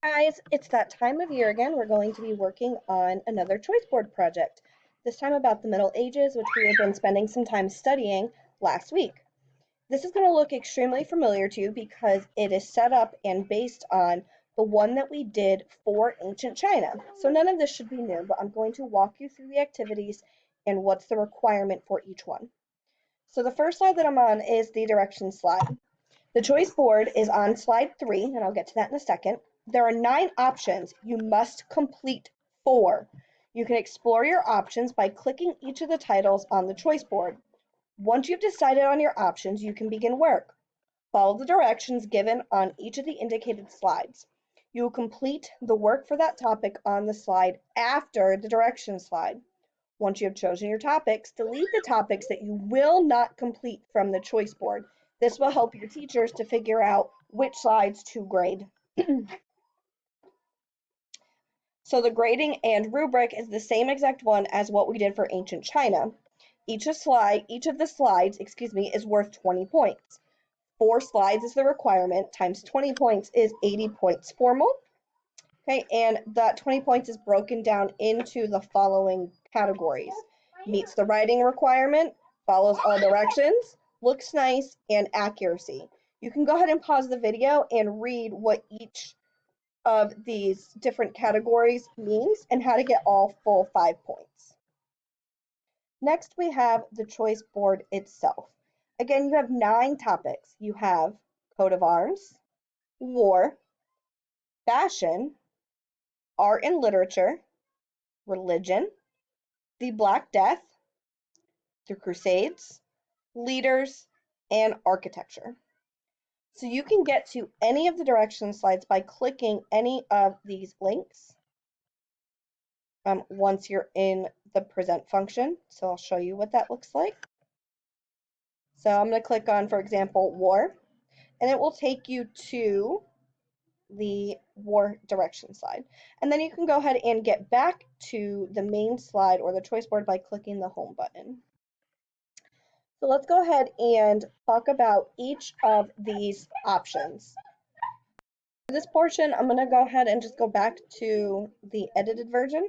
Guys, it's that time of year again. We're going to be working on another choice board project, this time about the Middle Ages, which we have been spending some time studying last week. This is going to look extremely familiar to you because it is set up and based on the one that we did for ancient China. So none of this should be new, but I'm going to walk you through the activities and what's the requirement for each one. So the first slide that I'm on is the directions slide. The choice board is on slide 3, and I'll get to that in a second. There are 9 options. You must complete 4. You can explore your options by clicking each of the titles on the choice board. Once you've decided on your options, you can begin work. Follow the directions given on each of the indicated slides. You will complete the work for that topic on the slide after the directions slide. Once you have chosen your topics, delete the topics that you will not complete from the choice board. This will help your teachers to figure out which slides to grade. So the grading and rubric is the same exact one as what we did for ancient China. Each of the slides, is worth 20 points. 4 slides is the requirement, times 20 points is 80 points formal. Okay, and that 20 points is broken down into the following categories. Meets the writing requirement, follows all directions, looks nice, and accuracy. You can go ahead and pause the video and read what each of these different categories means and how to get all full 5 points. Next, we have the choice board itself. Again, you have 9 topics. You have coat of arms, war, fashion, art and literature, religion, the Black Death, the Crusades, leaders, and architecture. So you can get to any of the direction slides by clicking any of these links once you're in the present function. So I'll show you what that looks like. So I'm going to click on, for example, war, and it will take you to the war direction slide. And then you can go ahead and get back to the main slide or the choice board by clicking the home button. So let's go ahead and talk about each of these options. For this portion, I'm going to go ahead and just go back to the edited version.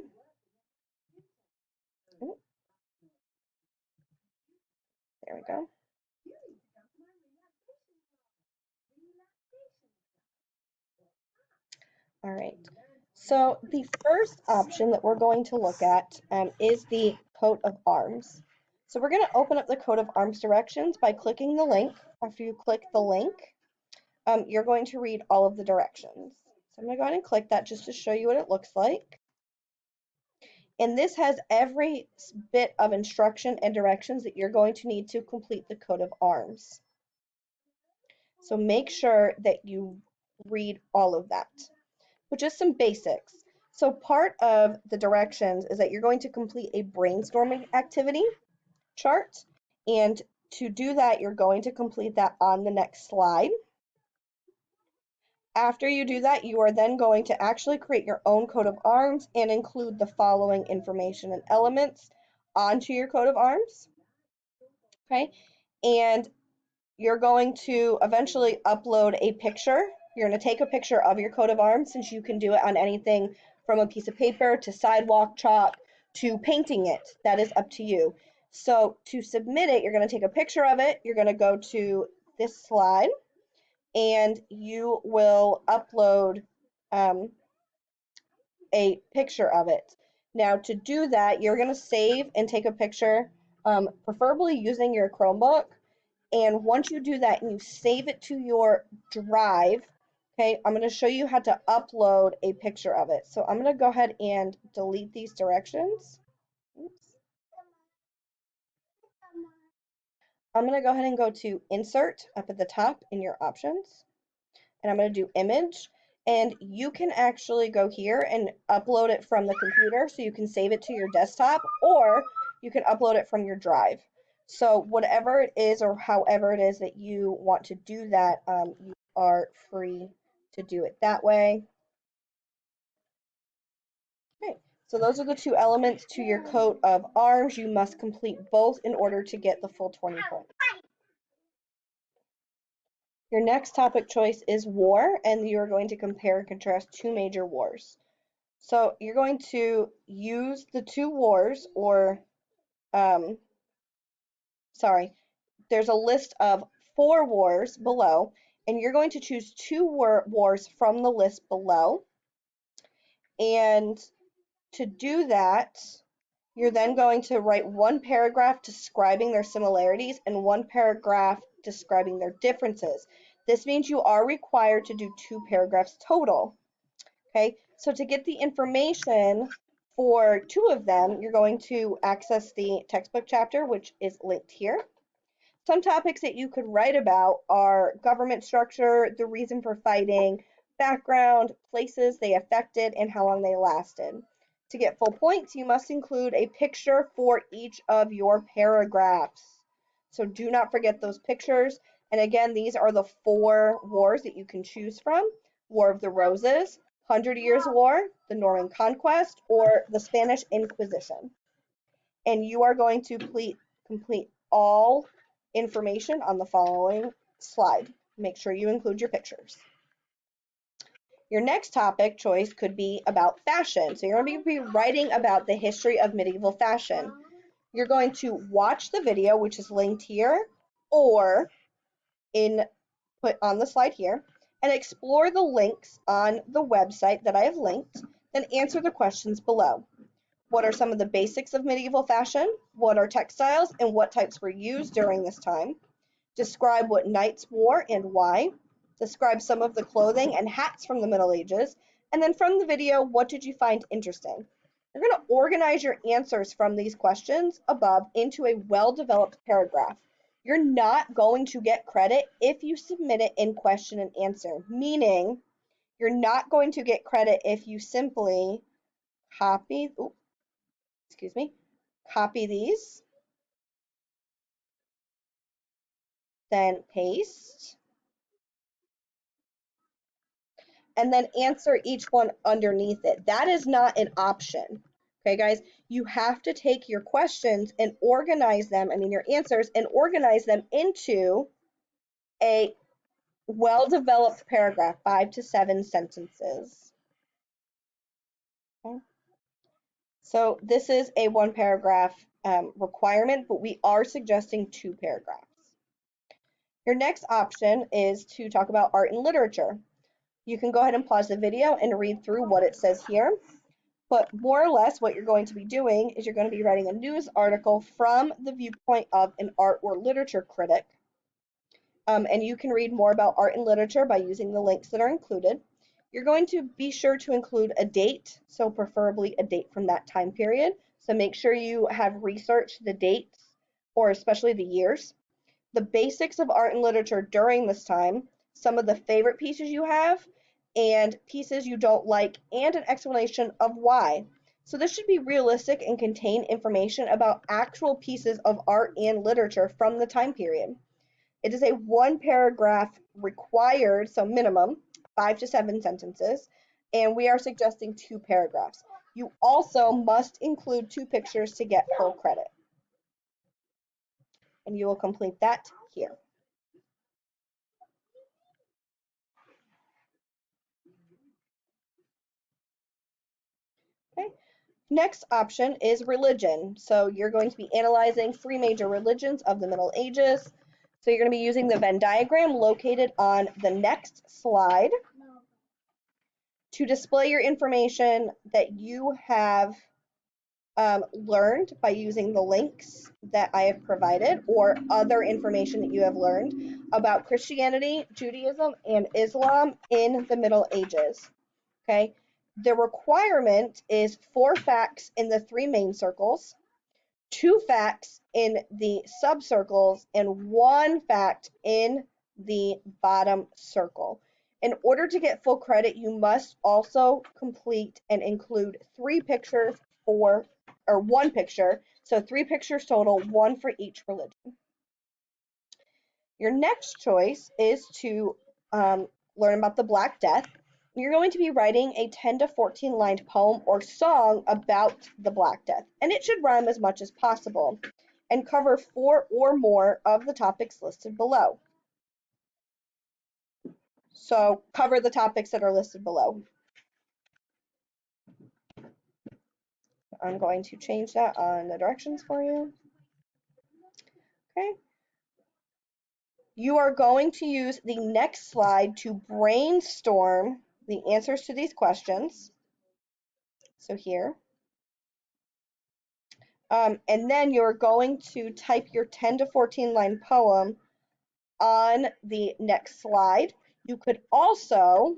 Ooh, there we go. All right. So the first option that we're going to look at is the coat of arms. So we're going to open up the coat of arms directions by clicking the link. After you click the link, you're going to read all of the directions. So I'm going to go ahead and click that just to show you what it looks like. And this has every bit of instruction and directions that you're going to need to complete the coat of arms. So make sure that you read all of that, which is some basics. So part of the directions is that you're going to complete a brainstorming activity chart. And to do that, you're going to complete that on the next slide. After you do that, you are then going to actually create your own coat of arms and include the following information and elements onto your coat of arms. Okay, and you're going to eventually upload a picture. You're going to take a picture of your coat of arms, since you can do it on anything from a piece of paper to sidewalk chalk to painting it. That is up to you. So to submit it, you're going to take a picture of it. You're going to go to this slide and you will upload a picture of it. Now to do that, you're going to save and take a picture, preferably using your Chromebook. And once you do that and you save it to your drive, okay, I'm going to show you how to upload a picture of it. So I'm going to go ahead and delete these directions. Oops. I'm going to go ahead and go to Insert up at the top in your options. And I'm going to do Image. And you can actually go here and upload it from the computer, so you can save it to your desktop, or you can upload it from your drive. So whatever it is or however it is that you want to do that, you are free to do it that way. Okay, so those are the 2 elements to your coat of arms. You must complete both in order to get the full 20 points. Your next topic choice is war, and you're going to compare and contrast two major wars. So you're going to use the two wars, or, um, sorry, there's a list of 4 wars below, and you're going to choose two wars from the list below. And to do that, you're then going to write one paragraph describing their similarities and one paragraph describing their differences. This means you are required to do 2 paragraphs total. Okay, so to get the information for 2 of them, you're going to access the textbook chapter, which is linked here. Some topics that you could write about are government structure, the reason for fighting, background, places they affected, and how long they lasted. To get full points, you must include a picture for each of your paragraphs. So do not forget those pictures. And again, these are the 4 wars that you can choose from: War of the Roses, 100 Years' War, the Norman Conquest, or the Spanish Inquisition. And you are going to complete all information on the following slide. Make sure you include your pictures. Your next topic choice could be about fashion. So you're going to be writing about the history of medieval fashion. You're going to watch the video, which is linked here, or put on the slide here, and explore the links on the website that I have linked, then answer the questions below. What are some of the basics of medieval fashion? What are textiles and what types were used during this time? Describe what knights wore and why. Describe some of the clothing and hats from the Middle Ages. And then from the video, what did you find interesting? You're going to organize your answers from these questions above into a well-developed paragraph. You're not going to get credit if you submit it in question and answer, meaning you're not going to get credit if you simply copy, copy these, then paste, and then answer each one underneath it. That is not an option. Okay, guys, you have to take your questions and organize them, your answers, and organize them into a well-developed paragraph, 5 to 7 sentences. Okay. So this is a 1 paragraph requirement, but we are suggesting 2 paragraphs. Your next option is to talk about art and literature. You can go ahead and pause the video and read through what it says here. But more or less what you're going to be doing is you're going to be writing a news article from the viewpoint of an art or literature critic. And you can read more about art and literature by using the links that are included. You're going to be sure to include a date, so preferably a date from that time period. So make sure you have researched the dates, or especially the years. The basics of art and literature during this time, some of the favorite pieces you have, and pieces you don't like, and an explanation of why. So this should be realistic and contain information about actual pieces of art and literature from the time period. It is a 1 paragraph required, so minimum, 5 to 7 sentences, and we are suggesting 2 paragraphs. You also must include 2 pictures to get full credit. And you will complete that here. Okay. Next option is religion. So you're going to be analyzing 3 major religions of the Middle Ages. So you're going to be using the Venn diagram located on the next slide to display your information that you have learned by using the links that I have provided, or other information that you have learned about Christianity, Judaism, and Islam in the Middle Ages. Okay, the requirement is 4 facts in the 3 main circles, 2 facts in the subcircles, and 1 fact in the bottom circle. In order to get full credit, you must also complete and include 3 pictures or 1 picture, so 3 pictures total, 1 for each religion. Your next choice is to learn about the Black Death. You're going to be writing a 10 to 14 lined poem or song about the Black Death, and it should rhyme as much as possible and cover 4 or more of the topics listed below. So cover the topics that are listed below. I'm going to change that on the directions for you. Okay. You are going to use the next slide to brainstorm the answers to these questions. So here. And then you're going to type your 10 to 14 line poem on the next slide. You could also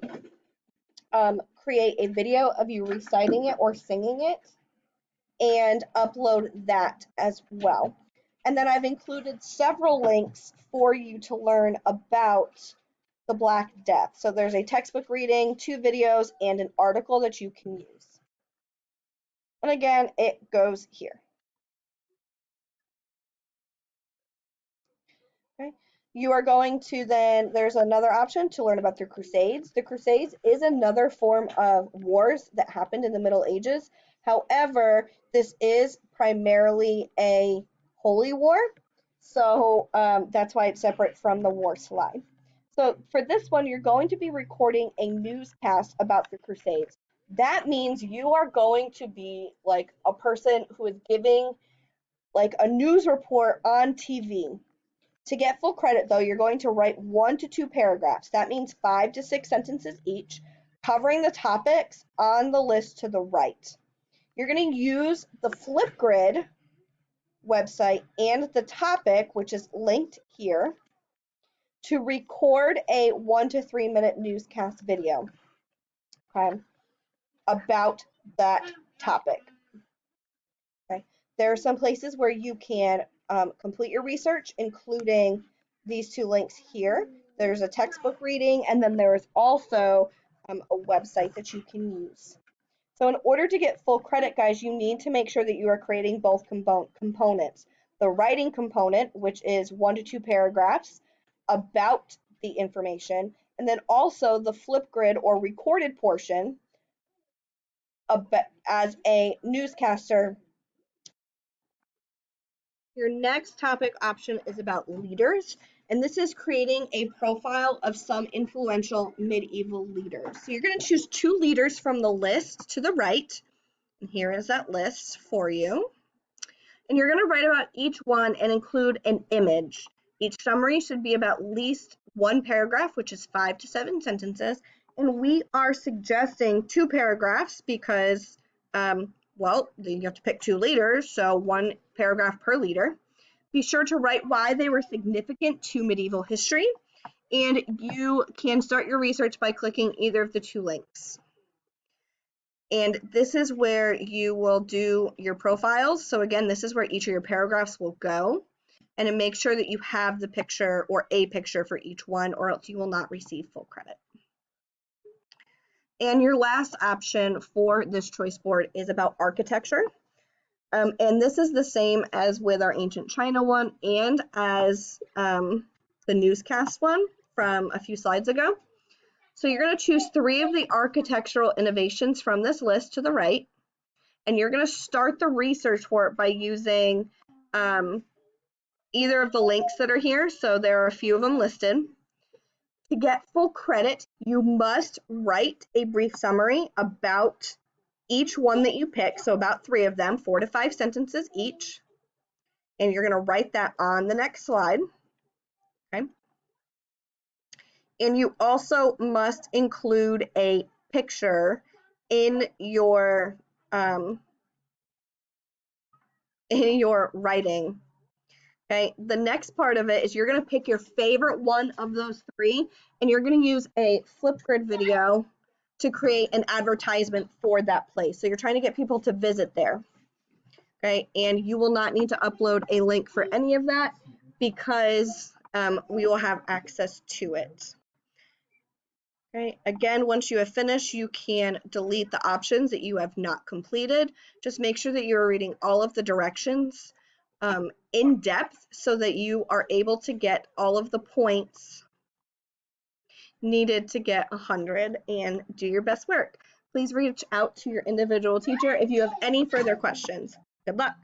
create a video of you reciting it or singing it and upload that as well. And then I've included several links for you to learn about the Black Death. So there's a textbook reading, 2 videos, and an article that you can use. And again, it goes here. Okay. You are going to then, there's another option to learn about the Crusades. The Crusades is another form of wars that happened in the Middle Ages. However, this is primarily a holy war, so that's why it's separate from the war slide. So for this one, you're going to be recording a newscast about the Crusades. That means you are going to be like a person who is giving like a news report on TV. To get full credit, though, you're going to write 1 to 2 paragraphs. That means 5 to 6 sentences each, covering the topics on the list to the right. You're going to use the Flipgrid website and the topic, which is linked here, to record a 1 to 3 minute newscast video, okay, about that topic. Okay. There are some places where you can complete your research, including these 2 links here. There's a textbook reading, and then there is also a website that you can use. So in order to get full credit, guys, you need to make sure that you are creating both components. The writing component, which is 1 to 2 paragraphs about the information, and then also the Flipgrid or recorded portion as a newscaster. Your next topic option is about leaders, and this is creating a profile of some influential medieval leaders. So you're going to choose 2 leaders from the list to the right, and here is that list for you. And you're going to write about each one and include an image. Each summary should be about at least 1 paragraph, which is 5 to 7 sentences, and we are suggesting 2 paragraphs because well, you have to pick 2 leaders, so 1 paragraph per leader. Be sure to write why they were significant to medieval history, and you can start your research by clicking either of the 2 links. And this is where you will do your profiles. So again, this is where each of your paragraphs will go. And then make sure that you have the picture or a picture for each one, or else you will not receive full credit. And your last option for this choice board is about architecture. And this is the same as with our ancient China one and as the newscast one from a few slides ago. So you're going to choose 3 of the architectural innovations from this list to the right, and you're going to start the research for it by using either of the links that are here. So there are a few of them listed. To get full credit, you must write a brief summary about each one that you pick, so about 3 of them, 4 to 5 sentences each, and you're going to write that on the next slide. Okay. And you also must include a picture in your writing. Okay, the next part of it is you're going to pick your favorite one of those 3, and you're going to use a Flipgrid video to create an advertisement for that place. So you're trying to get people to visit there. Okay, and you will not need to upload a link for any of that because we will have access to it. Okay, again, once you have finished, you can delete the options that you have not completed. Just make sure that you are reading all of the directions in depth so that you are able to get all of the points needed to get 100 and do your best work. Please reach out to your individual teacher if you have any further questions. Good luck.